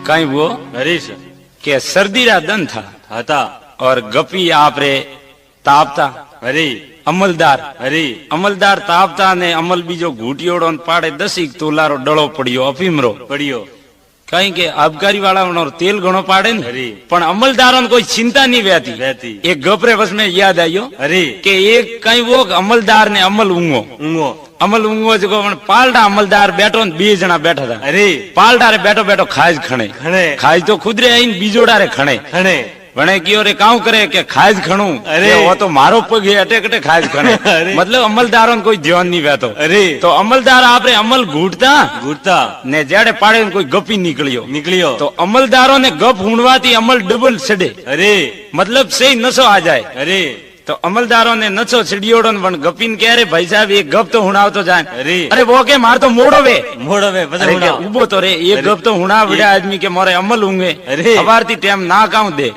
कहीं वो हरीश के सर्दी रा दन था हता और गपी आपरे तापता हरी हरी अमलदार तापता ने अमल बीजो घूटियोड़ो ने पाड़े 10 तोलारो डळो पड़ियो अफीमरो पड़ियो कहीं के आबकारी वाला तेल घणो पाड़े ने हरी पण अमलदारों ने कोई चिंता नहीं रहती एक गपरे बस में याद आयो हरी के एक कहीं वो अमलदार ने अमल ऊंगो जो पालटा अमलदार बैठो ने 2 जना बैठा था अरे पालटा रे बैठो बैठो खाज खणे खाज तो खुद रे आईन बीजोड़ा रे खणे वणे कियो रे काऊ करे के खाज खणू अरे वो तो मारो पग अटे कटे खाज खणे मतलब अमलदारों कोई ध्यान नहीं रहतो अरे तो अमलदार आपरे अमल घूटता ने जेड़े पाड़े कोई गपी निकलियो तो अमलदारों ने गप हुणवाती अमल डबल चढ़े अरे मतलब सही नशो आ जाए अरे तो अमलदारों ने नशो छिड़ियोड़ो पण गपीन कह रे भाई साहब एक गप तो हुणाव तो जाए अरे वो के मार तो मोड़ो वे उबो तो रे एक गप तो हुणा बड़ा आदमी के मारे अमल होंगे अबारती टाइम ना काऊ दे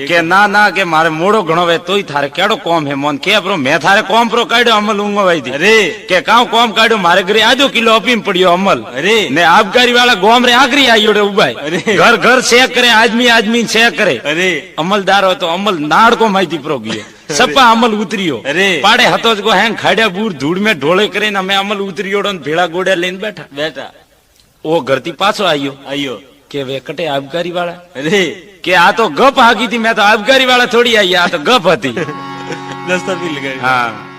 के ना के मारे मोड़ो घणो वे तोई थारे केड़ो कॉम है मोन के प्रो मैं थारे कॉम प्रो काढ्यो अमल होंगो भाई अरे के काऊ कॉम काढ्यो मारे घरे आजो किलो अपीम पड़ियो अमल अरे ने आबकारी वाला गोम रे आखरी आयोड़े उबाई घर घर चेक करे आदमी चेक करे अरे अमलदार हो तो अमल नाड़ को माहिती प्रो गयो सपा अमल उतरियो अरे पाड़े हतो को हैंग खाड़िया बूर धूड़ में ढोले करे ना मैं अमल उतरियोड़ो भेड़ा गोड़िया लेन बैठा वो घरती पाछो आयो के वे कटे आबकारी वाला अरे के आ तो गप आगी थी मैं तो आबकारी वाला थोड़ी आई आ तो गप हती दस्ता भी लगाई हाँ